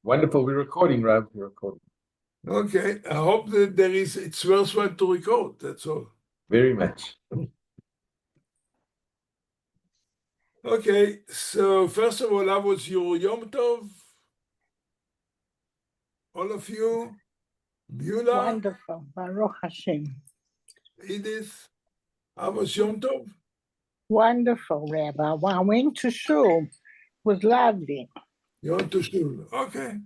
Wonderful. We're recording, Rav. We're recording. Okay. I hope that it's worthwhile to record. That's all. Very much. Okay. So first of all, how was your Yom Tov? All of you? Beulah, Wonderful. Baruch Hashem. Edith, how was Yom Tov? Wonderful, Rabbi. Well, I went to shul. It was lovely. You went to shul. Okay.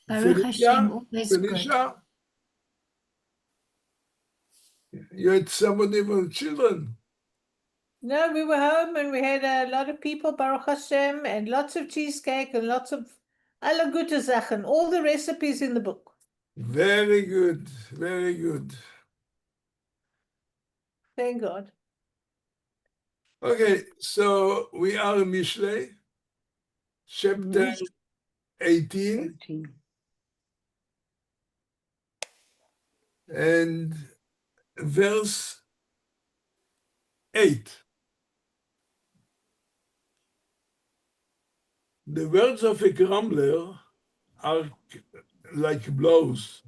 Baruch Hashem, always good. Felicia? You had somebody with children? No, we were home and we had a lot of people, Baruch Hashem, and lots of cheesecake and lots of alle gute Sachen, all the recipes in the book. Very good. Very good. Thank God. Okay, so we are in Mishlei, chapter 18, and verse 8. The words of a grumbler are like blows,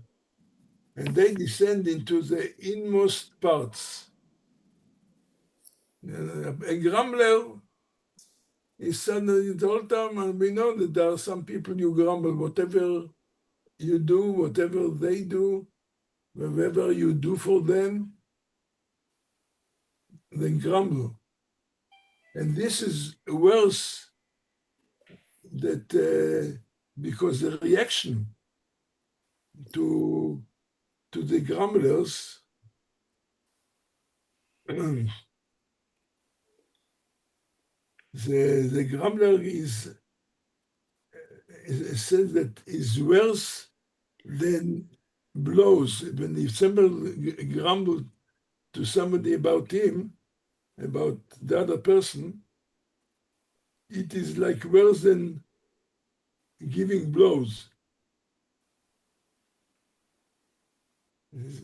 and they descend into the inmost parts. A grumbler is suddenly the whole time, and we know that there are some people you grumble, whatever you do, whatever they do, whatever you do for them, they grumble. And this is worse that because the reaction to the grumblers the grumbler is said that is worse than blows. When if somebody grumbled to somebody about him, about the other person, it is like worse than giving blows. It's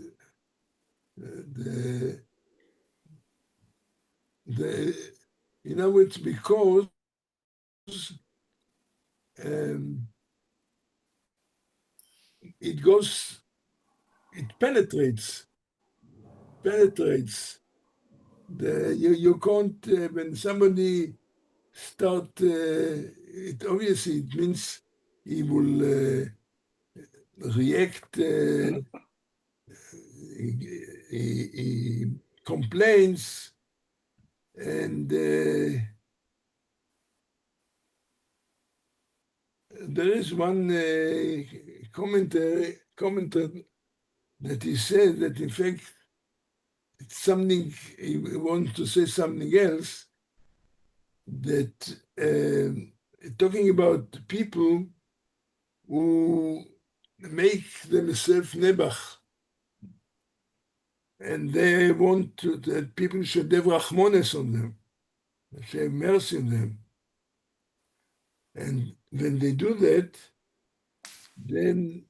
because it penetrates. You can't, when somebody start, obviously it means he will react, he complains, and there is one commenter that he said that in fact it's something, he wants to say something else, that talking about people who make themselves nebach, and they want that people should have rachmones on them, should have mercy on them. And when they do that, then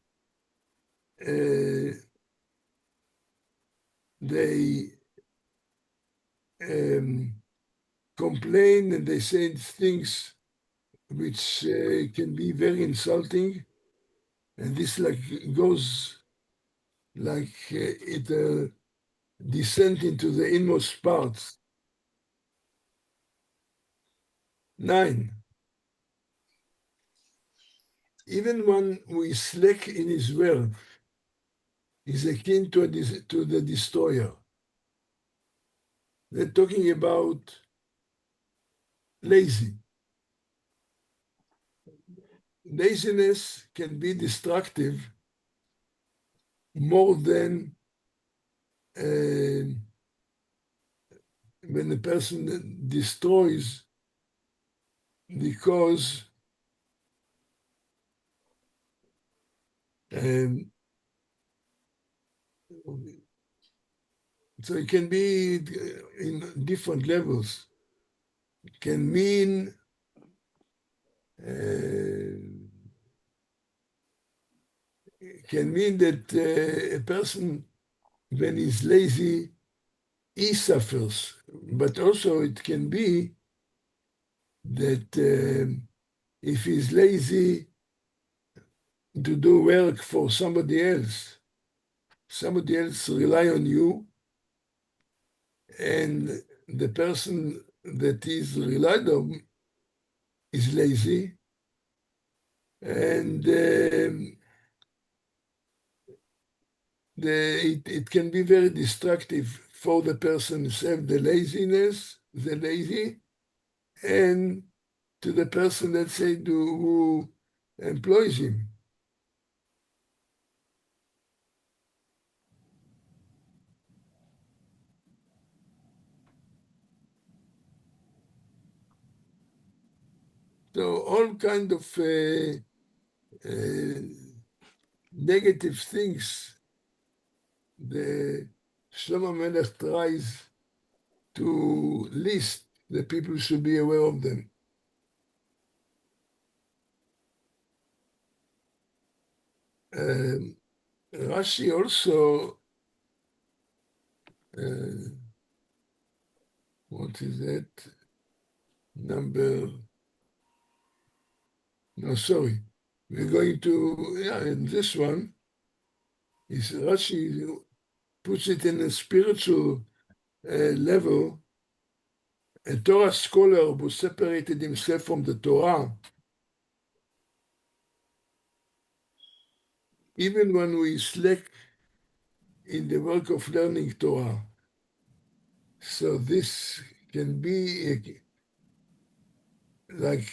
they complain and they say things which can be very insulting, and this goes like it descent into the inmost parts. 9. Even one who is slack in his word is akin to the destroyer. They're talking about lazy. Laziness can be destructive more than when a person destroys, because so it can be in different levels. It can mean that a person, when he's lazy, he suffers. But also it can be that if he's lazy, to do work for somebody else. Somebody else rely on you, and the person that is relied on is lazy, and it can be very destructive for the person himself, the lazy, and to the person, let's say, who employs him. So all kind of negative things, the Shlomo Melech tries to list, the people should be aware of them. Rashi also, what is that? No, sorry. We're going to, in this one, is Rashi puts it in a spiritual level. A Torah scholar who separated himself from the Torah, even when we slack in the work of learning Torah. So this can be like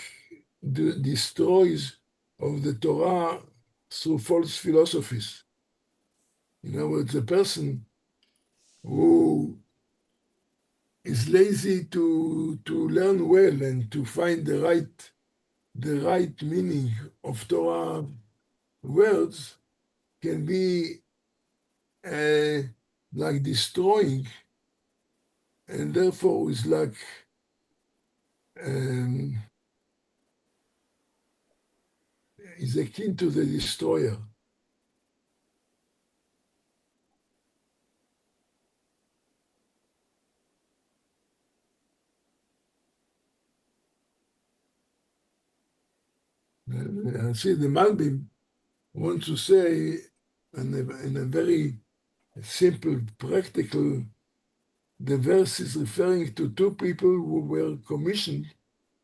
destroys of the Torah through false philosophies. In other words, a person who is lazy to learn well and to find the right meaning of Torah words can be like destroying, and therefore is like is akin to the destroyer. See, the Malbim wants to say in a very simple, practical, the verse is referring to two people who were commissioned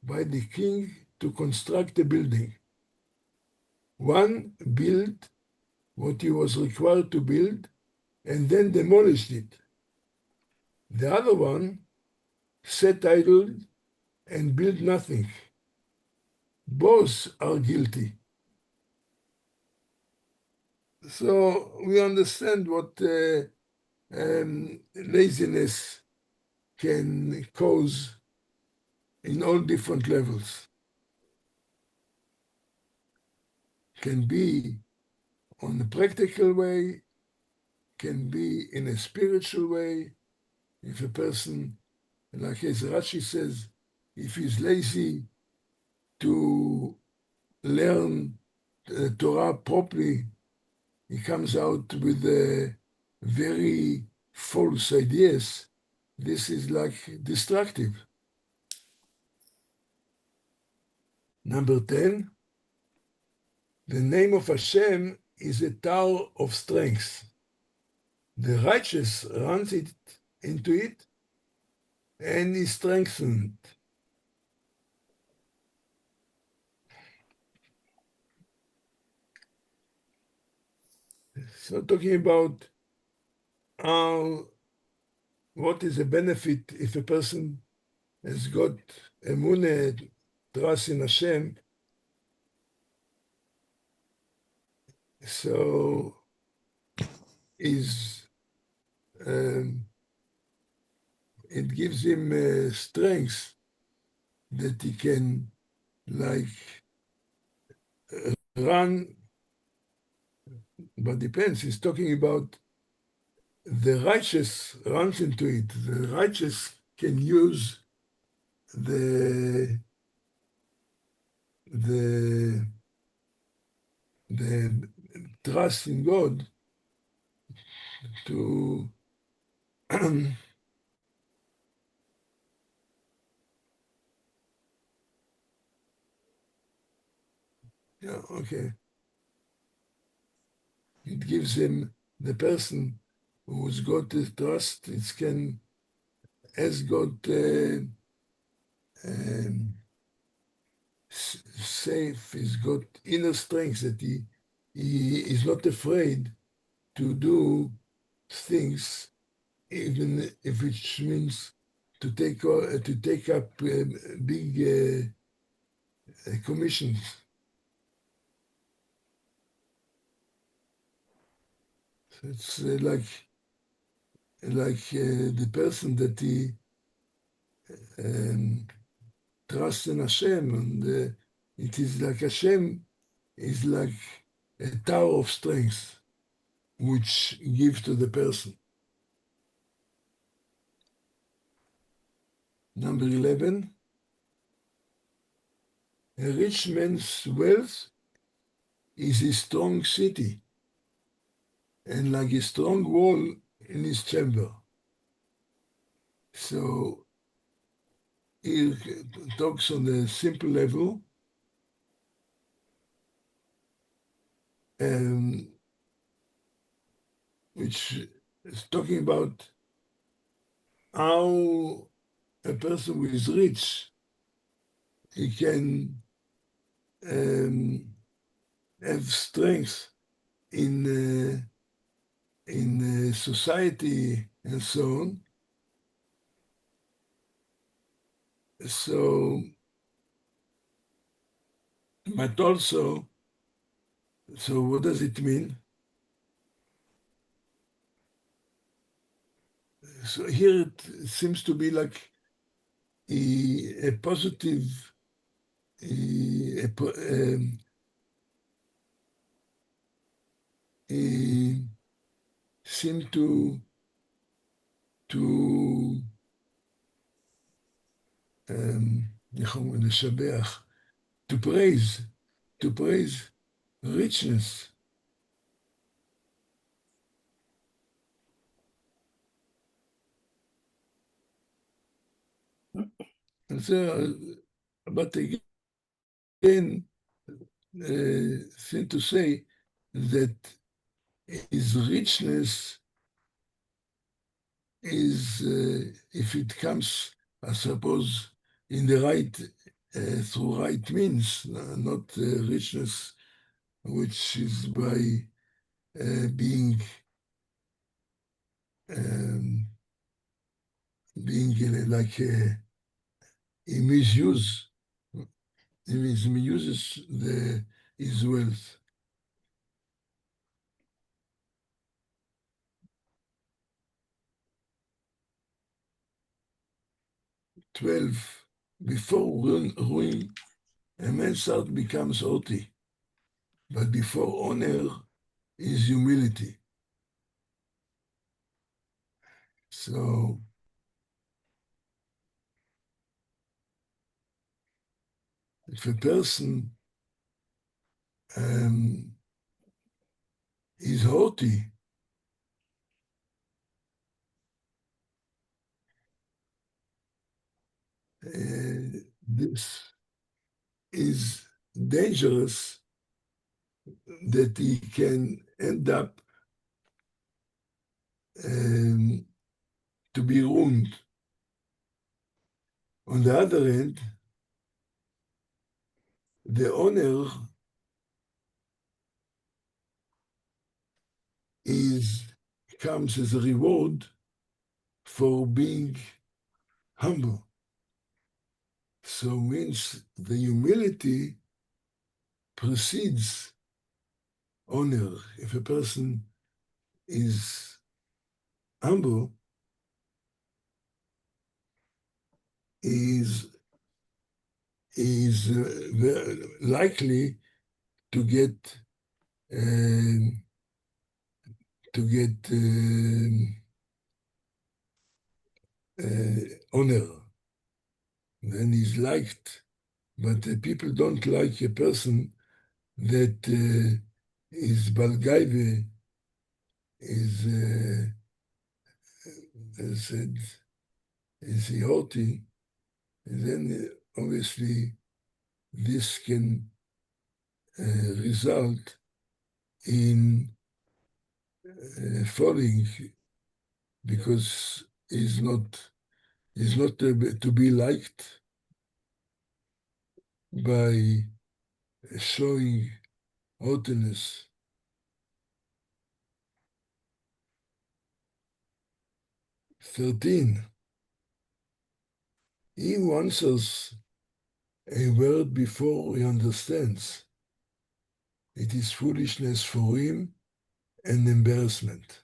by the king to construct a building. One built what he was required to build and then demolished it. The other one sat idle and built nothing. Both are guilty. So we understand what laziness can cause in all different levels. Can be on a practical way, can be in a spiritual way. If a person, like as Rashi says, if he's lazy to learn Torah properly, he comes out with very false ideas. This is like destructive. Number 10, the name of Hashem is a tower of strength. The righteous runs into it and is strengthened. So talking about what is the benefit if a person has got emunah, trust in Hashem. So it gives him strength that he can like run, but depends. He's talking about the righteous runs into it. The righteous can use the trust in God to yeah, okay. it gives him, the person who's got the trust, has got safe, he's got inner strength that he is not afraid to do things, even if it means to take up big commissions. So it's like the person that he trusts in Hashem, and it is like Hashem is like a tower of strength which gives to the person. Number 11, a rich man's wealth is a strong city and like a strong wall in his chamber. So he talks on a simple level, which is talking about how a person who is rich, he can have strength in society and so on. So, but also, so what does it mean? So here it seems to be like a positive, he seem to לשבח, to praise richness. And so, but again, seem to say that his richness is, if it comes, I suppose, in the right, through right means, not richness which is by being like he misuses his wealth. "12. Before ruin, a man's heart becomes haughty, but before honor is humility." So if a person is haughty, this is dangerous, that he can end up to be ruined. On the other hand, the honor comes as a reward for being humble. So means the humility precedes honor. If a person is humble, is very likely to get honor. Then he's liked, but people don't like a person that is balgaive, is said, is haughty, and then obviously this can result in falling because he's not to be liked by showing haughtiness. 13. He who answers a word before he understands, it is foolishness for him and embarrassment.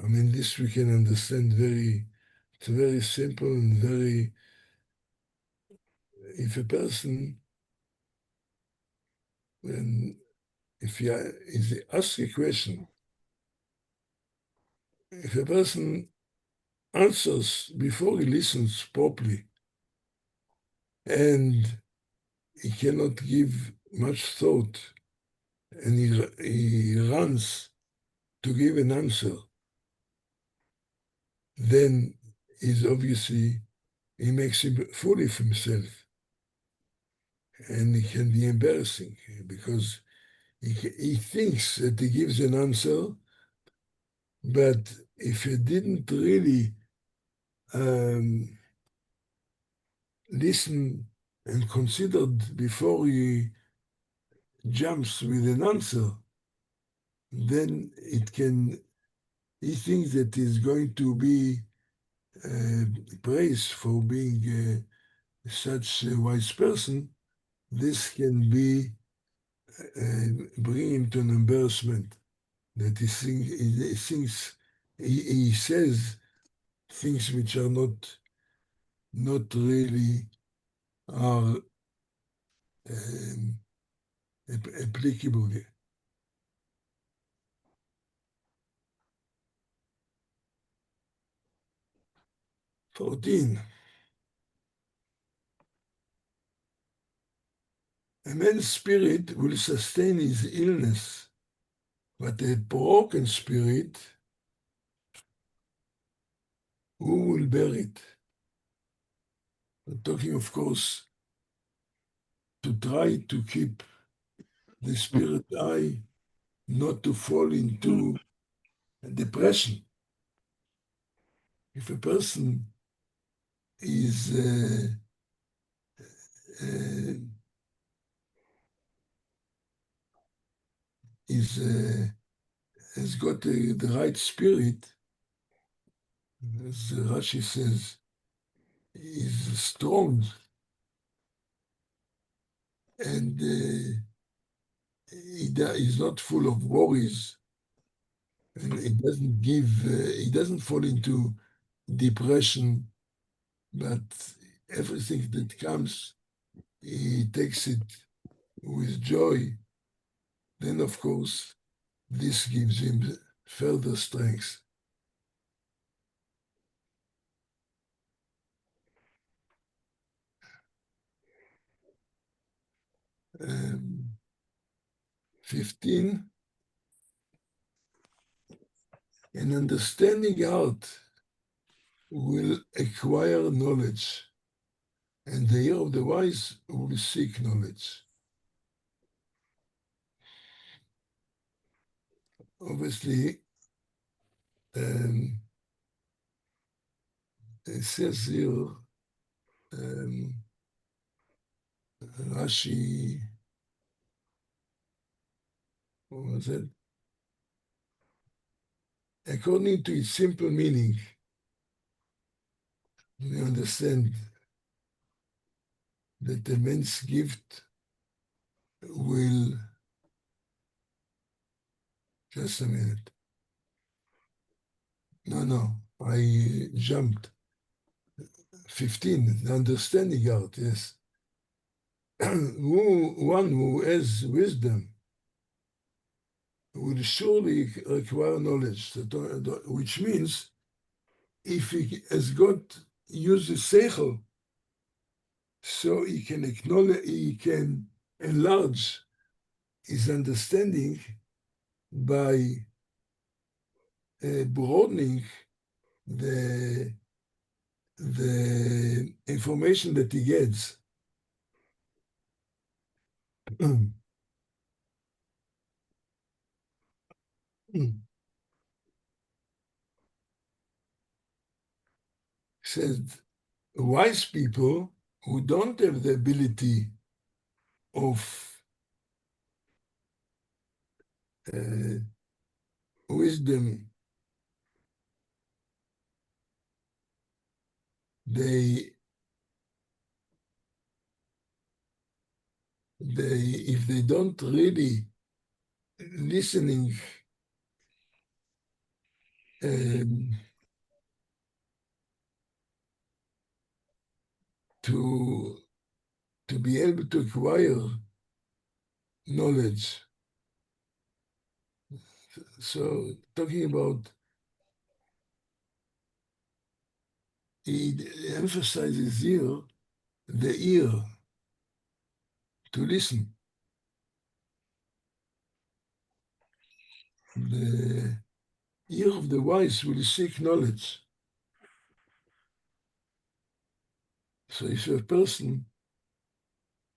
I mean, this we can understand it's very simple and very, if a person, if he asks a question, if a person answers before he listens properly and he cannot give much thought and he runs to give an answer, then he makes a fool of himself. And it can be embarrassing because he thinks that he gives an answer, but if he didn't really listen and considered before he jumps with an answer, then he thinks that he's going to be praised for being such a wise person. This can bring him to an embarrassment that he says things which are not really are applicable here. 14. A man's spirit will sustain his illness, but a broken spirit, who will bear it? I'm talking, of course, to try to keep the spirit high, not to fall into depression. If a person is has got the right spirit, as Rashi says, is strong and he's not full of worries, and he doesn't fall into depression, but everything that comes, he takes it with joy. Then, of course, this gives him further strength. Um, 15. An understanding heart will acquire knowledge, and the ear of the wise will seek knowledge. Obviously, it says here, Rashi, what was it? According to its simple meaning, we understand that the man's gift will, just a minute. No, I jumped. 15, the understanding art, yes. One who has wisdom will surely acquire knowledge, which means if he has use the seichel, so he can acknowledge, he can enlarge his understanding by broadening the information that he gets. said, wise people who don't have the ability of wisdom, if they don't really listening to be able to acquire knowledge. So talking about, he emphasizes here the ear to listen. The ear of the wise will seek knowledge. So if a person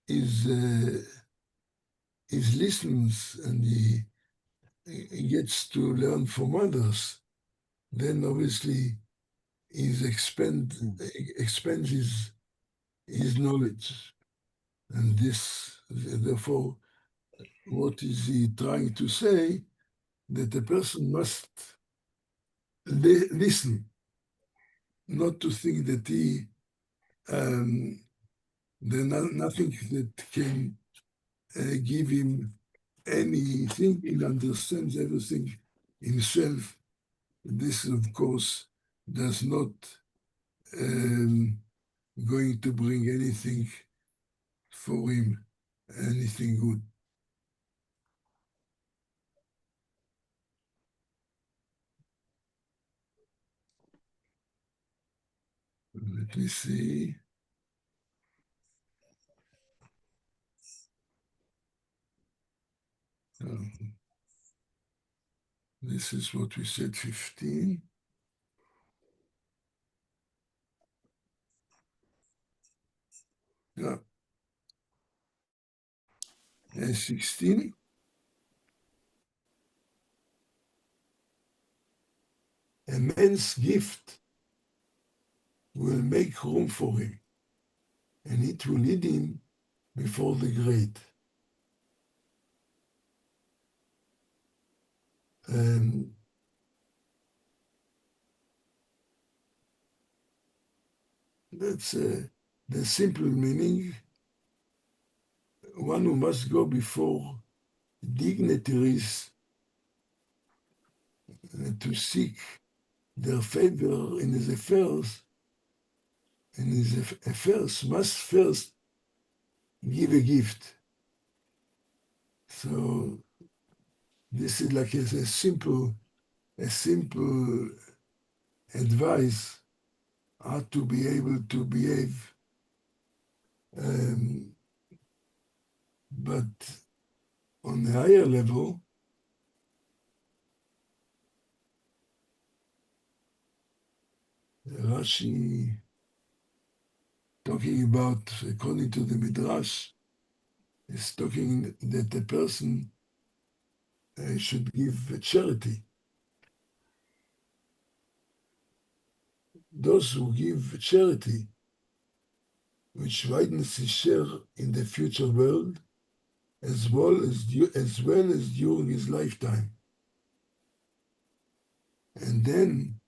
is listens and he gets to learn from others, then obviously he expands his knowledge. And this, therefore, what is he trying to say? That a person must listen, not to think that there's nothing that can give him anything. He understands everything himself. This, of course, does not going to bring anything for him, anything good. Let me see. This is what we said, 15. Yeah. And 16. A man's gift will make room for him, and it will lead him before the great. That's the simple meaning. One who must go before dignitaries to seek their favor in his affairs, must first give a gift. So this is like a simple advice how to be able to behave. But on the higher level, Rashi, talking about, according to the Midrash, is talking that a person should give charity. Those who give charity, which widens his share in the future world, as well as during his lifetime. And then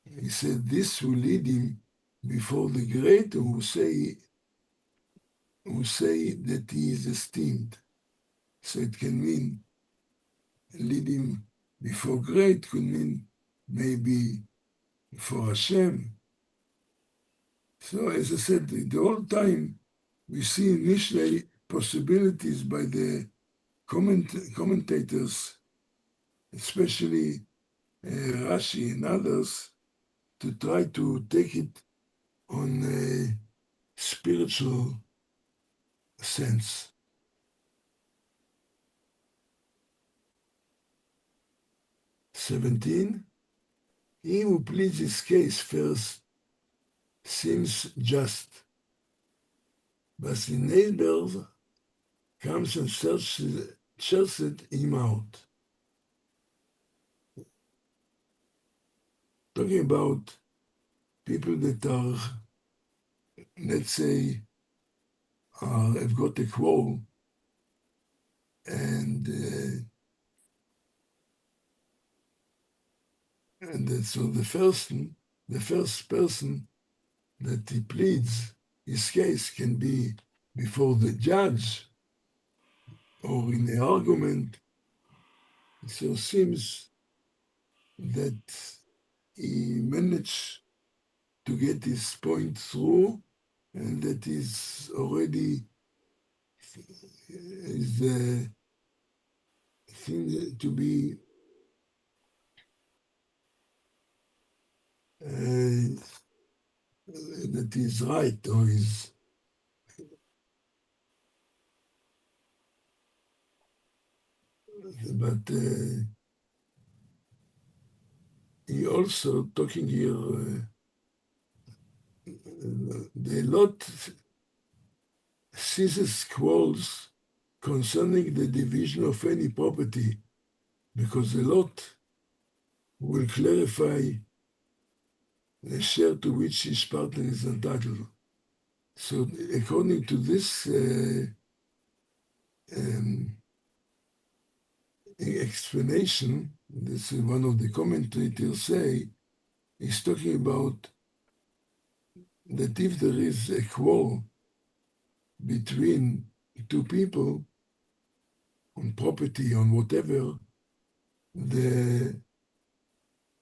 he said this will lead him before the great who say that he is esteemed. So it can mean lead him before great, could mean maybe for Hashem. So as I said, the whole time we see in Mishlei possibilities by the commentators, especially Rashi and others, to try to take it on a spiritual sense. "17. He who pleads his case first seems just, but the neighbor comes and searches him out." Talking about people that are, let's say, have got a quarrel, and so the first person that he pleads his case can be before the judge or in an argument. So it seems that he managed to get his point through, and that is already thing to be that is right, or is but he also talking here the lot ceases quarrels concerning the division of any property, because the lot will clarify the share to which each partner is entitled. So according to this explanation, this is one of the commentators say, is talking about that if there is a quarrel between two people on property, on whatever, the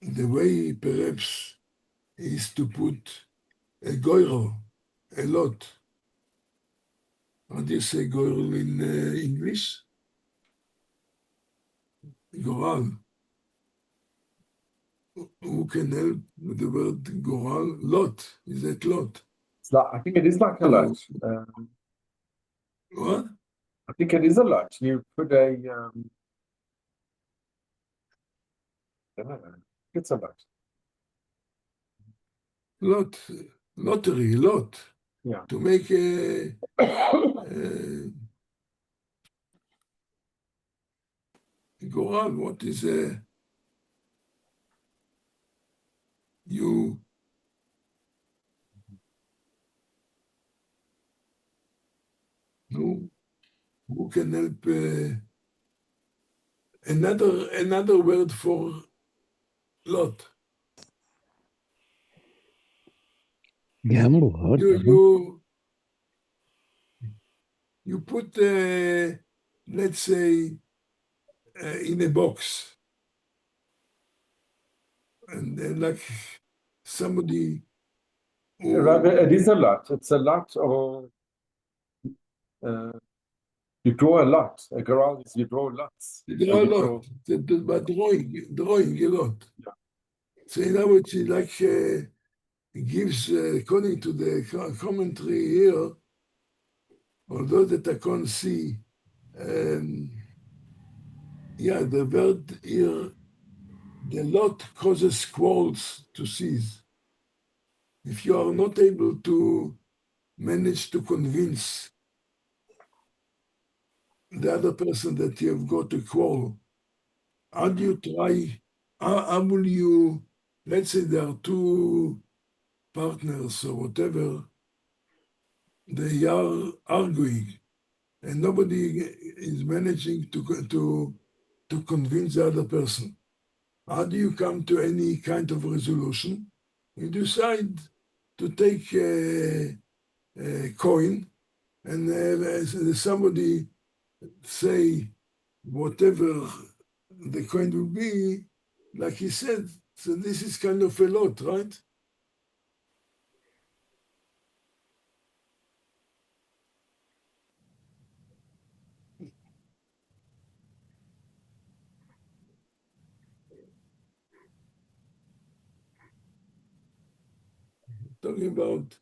way perhaps is to put a goyrel, a lot. How do you say goyrel in English? Goral. Who can help with the word goral? Lot. Is that lot? It's like, I think it is like a lot. What? I think it is a lot. You put a, I don't know, it's a lot. Lot. Lottery, lot. Yeah. To make a goral, what is you who can help another word for lot. Gamble. You put let's say in a box, and then like somebody Rather, it is a lot. It's a lot, or you draw a lot. A garage is you draw lots. draw a lot, but drawing a lot. Yeah. So in other words, it like gives, according to the commentary here, although that I can't see, the word here, the lot causes quarrels to cease. If you are not able to manage to convince the other person that you have got a quarrel, how do you try? How will you? Let's say there are two partners or whatever. They are arguing, and nobody is managing to convince the other person. How do you come to any kind of resolution? You decide to take a coin, and somebody say whatever the coin will be, like he said. So this is kind of a lot, right? Talking about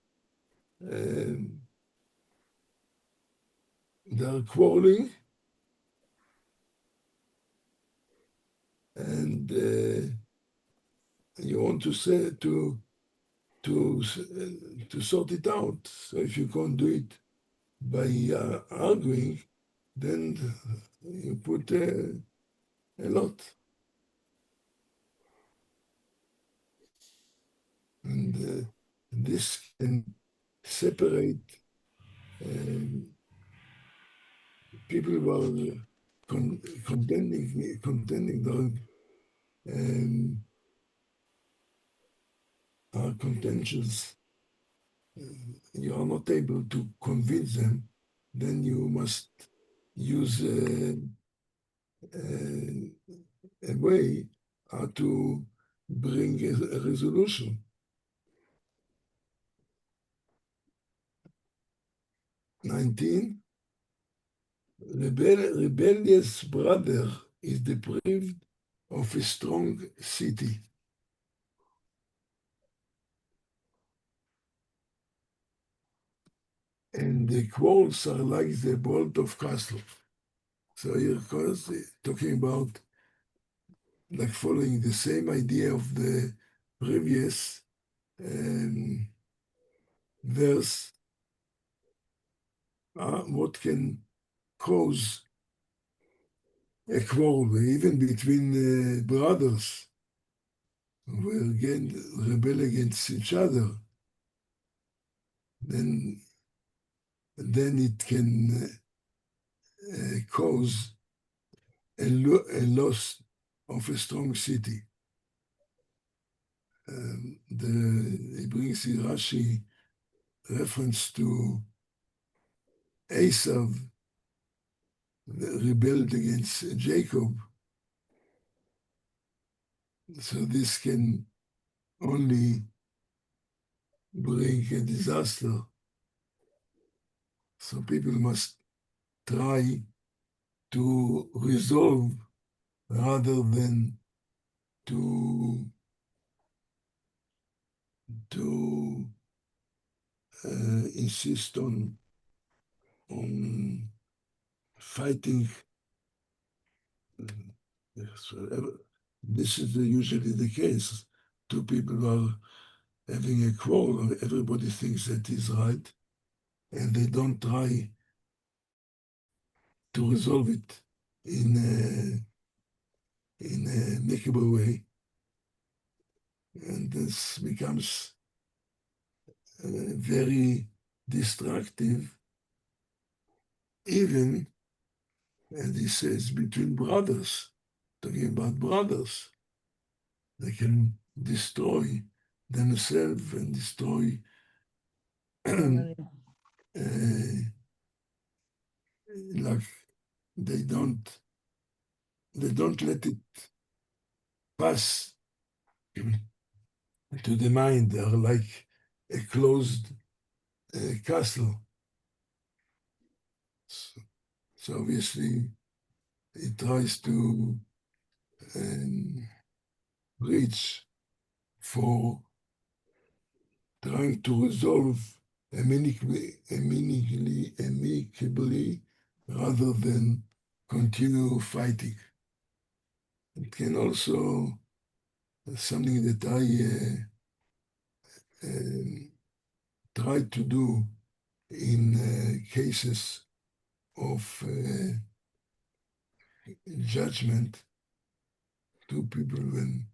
they're quarreling, and you want to say to sort it out. So if you can't do it by arguing, then you put a lot. And this can separate people who are contending are contentious. You are not able to convince them, then you must use a way how to bring a resolution. 19, rebellious brother is deprived of a strong city. And the quarrels are like the bolt of castle. So here goes talking about like following the same idea of the previous verse. What can cause a quarrel, even between brothers who again rebel against each other? Then it can cause a loss of a strong city. He brings in Rashi reference to Esau rebelled against Jacob. So this can only bring a disaster. So people must try to resolve rather than to insist on fighting. This is usually the case. Two people are having a quarrel, everybody thinks that is right, and they don't try to resolve it in a amicable way. And this becomes very destructive, even, and he says, between brothers, talking about brothers. They can destroy themselves and destroy like they don't let it pass to the mind. They're like a closed castle. So obviously it tries to reach for trying to resolve amicably rather than continue fighting. It can also something that I try to do in cases of judgment. Two people when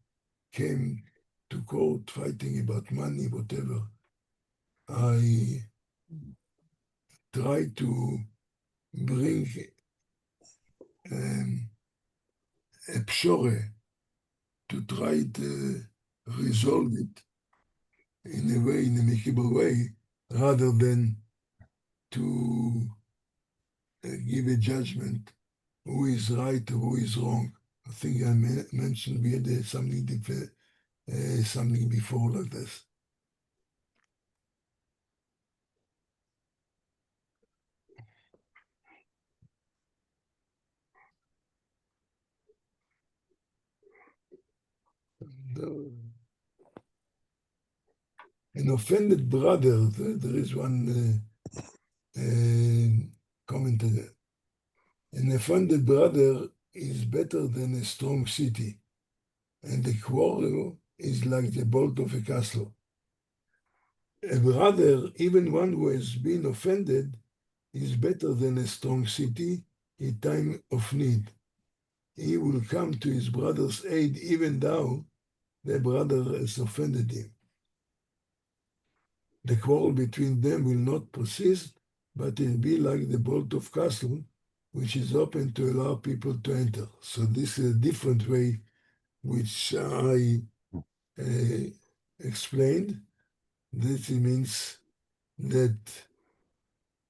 came to court fighting about money, whatever, I try to bring a pshore to try to resolve it in a way, in an amicable way, rather than to give a judgment who is right or who is wrong. I think I mentioned we had something before like this. An offended brother, there is one commentator. An offended brother is better than a strong city, and the quarrel is like the bolt of a castle. A brother, even one who has been offended, is better than a strong city in time of need. He will come to his brother's aid even though the brother has offended him. the quarrel between them will not persist, but it will be like the bolt of castle, which is open to allow people to enter. So this is a different way which I explained. This means that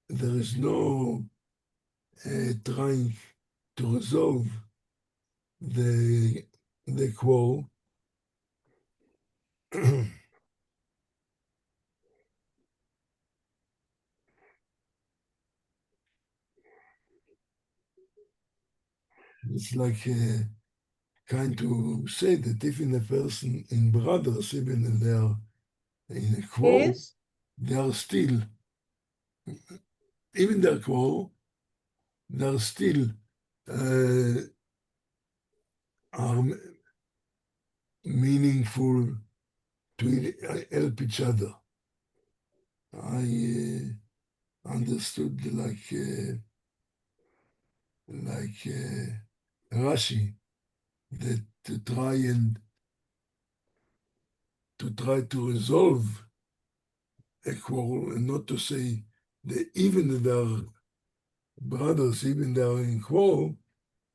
there is no trying to resolve the quarrel. It's like kind to say that even a person in brothers, even if they are in a quarrel, Yes. they are still, even their quarrel, they are still are meaningful to help each other. I understood like Rashi, that to try to resolve a quarrel and not to say that even if they are brothers, even they are in quarrel,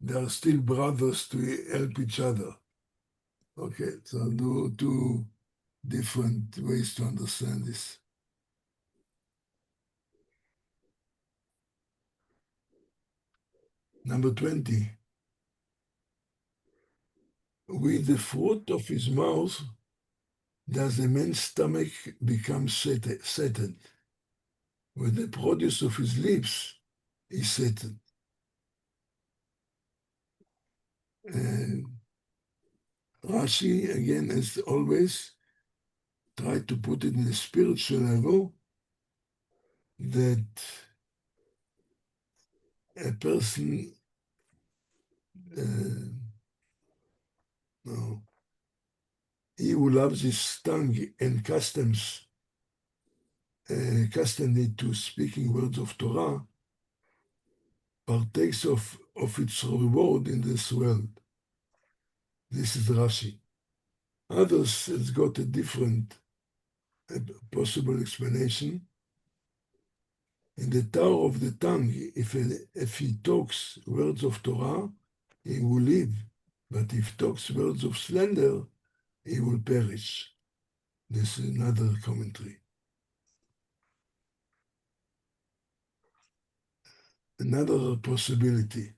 they are still brothers to help each other. Okay, so two different ways to understand this. Number 20. With the fruit of his mouth does a man's stomach become settled. With the produce of his lips is settled. Rashi, again, as always, tried to put it in a spiritual level that a person he who loves his tongue and accustomed it to speaking words of Torah partakes of its reward in this world. This is Rashi. Others has got a different possible explanation. In the tower of the tongue, if he talks words of Torah, he will live. But if he talks words of slander, he will perish. This is another commentary. Another possibility.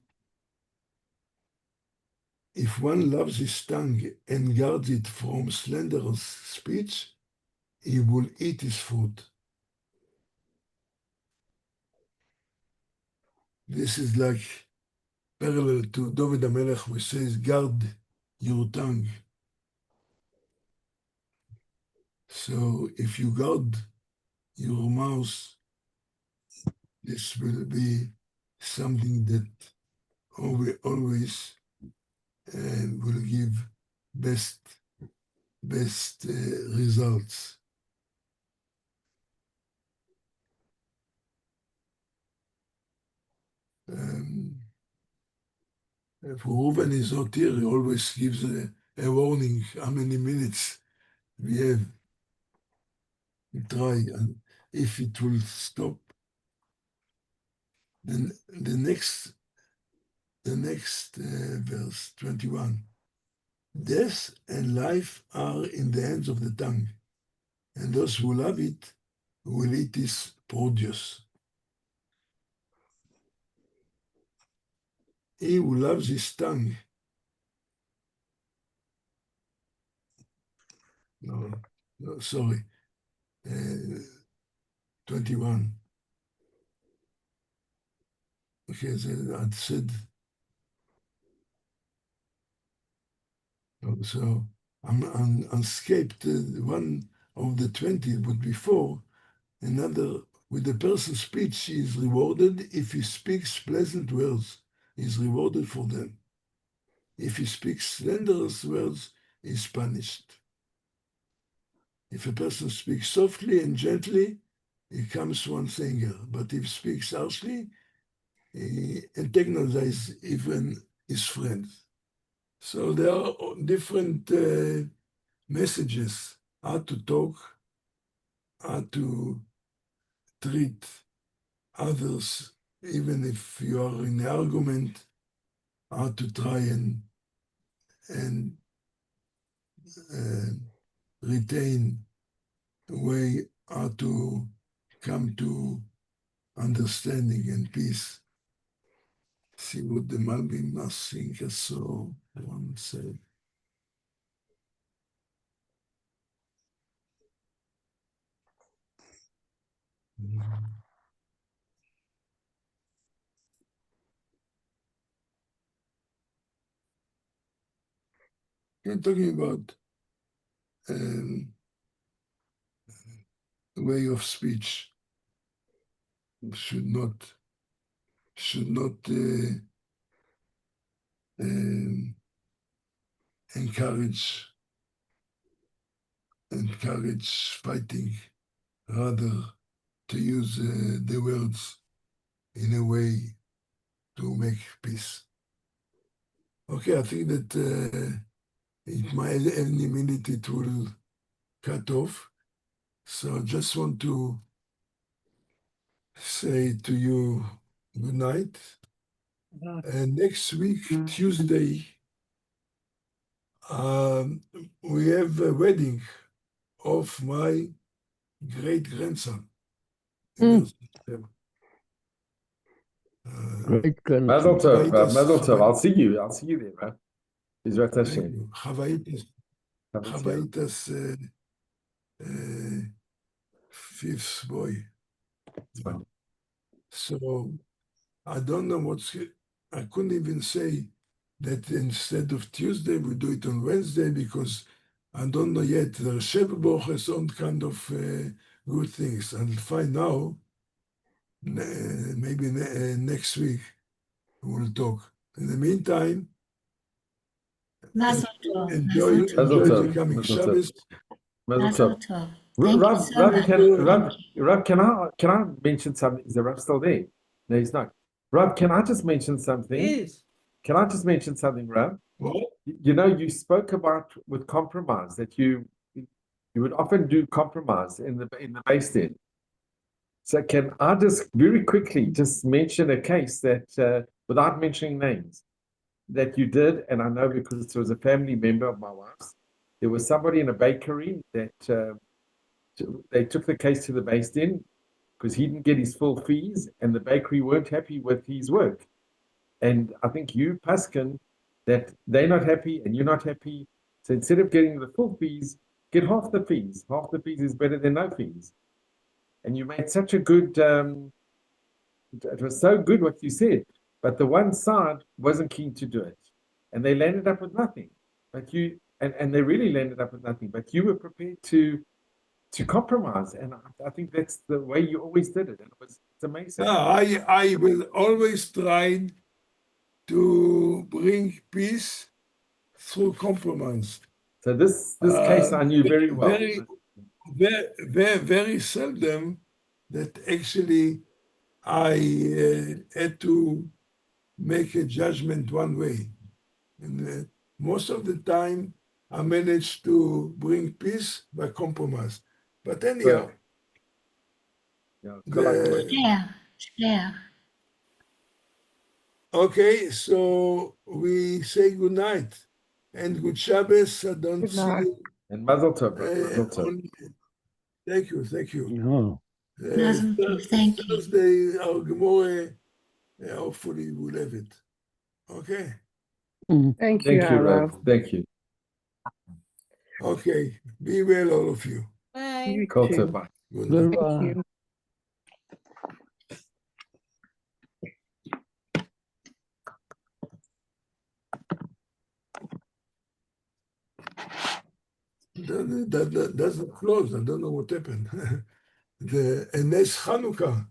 If one loves his tongue and guards it from slanderous speech, he will eat his food. This is like parallel to David HaMelech, which says, guard your tongue. So if you guard your mouth, this will be something that always will give best results. If Reuven is not here, he always gives a warning how many minutes we have. We try, and if it will stop, then the next verse 21. Death and life are in the hands of the tongue, and those who love it will eat its produce. He who loves his tongue, sorry, 21. Okay, I said, so I'm unscaped one of the 20, but before, another, with the person's speech, he is rewarded. If he speaks pleasant words, he is rewarded for them. If he speaks slanderous words, he is punished. If a person speaks softly and gently, he comes one's anger. But if he speaks harshly, he antagonizes even his friends. So there are different messages how to talk how to treat others, even if you are in an argument, how to try and retain a way how to come to understanding and peace. See what the Malbim Masinka saw one said. You're talking about way of speech should not encourage fighting, rather to use the words in a way to make peace. Okay, I think that it might any minute it will cut off. So I just want to say to you good night. And next week, Tuesday, we have a wedding of my great-grandson. Great grandson. Mazel tov, Chavaitas- Mazel tov. I'll see you. I'll see you there, man. Bezrat Thank Hashem. you. Chavaitas, fifth boy. It's fine. So I don't know I couldn't even say that instead of Tuesday, we do it on Wednesday because I don't know yet. The Shevboch has some kind of good things. I'll find out. Maybe next week we'll talk. In the meantime, Mazel tov. enjoy Mazel the tov. coming Mazel tov. Shabbos. Mazel Mazel tov. tov. Thank you so much. Rav, can I mention something? Is the Rav still there? No, he's not. Rav, can I just mention something? Yes. Can I just mention something, Rav? What? You know, you spoke about with compromise that you would often do compromise in the base din. So can I just very quickly just mention a case that without mentioning names that you did, and I know because it was a family member of my wife's. There was somebody in a bakery that they took the case to the base din because he didn't get his full fees, and the bakery weren't happy with his work. And I think you, Paskin, that they're not happy and you're not happy. So instead of getting the full fees, get half the fees. Half the fees is better than no fees. And you made such a good, it was so good what you said, but the one side wasn't keen to do it. And they landed up with nothing. But you, and they really landed up with nothing, but you were prepared to compromise. And I think that's the way you always did it. And it's amazing. No, I will always try to bring peace through compromise. So this case I knew very well. Very seldom that actually I had to make a judgment one way. And most of the time, I managed to bring peace by compromise. But anyhow, Yeah, Share. okay, so we say good night and good Shabbos. I don't Good see night. you. And Mazel Tov, Mazel Tov. Thank you. No. Mazel tov, thank you. Thursday, our Gemara, hopefully we'll have it. Okay? Thank you, Thank you, Rav. Rav. Thank you. Okay. Be well, all of you. Bye. You Kol too. Tov, bye. Good night. Thank you. That doesn't close. I don't know what happened. The Enes Chanukah.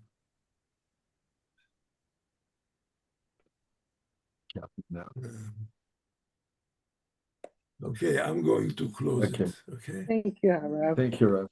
No. Okay, I'm going to close Okay. it. Okay. Thank you, Rav. Thank you, Rav.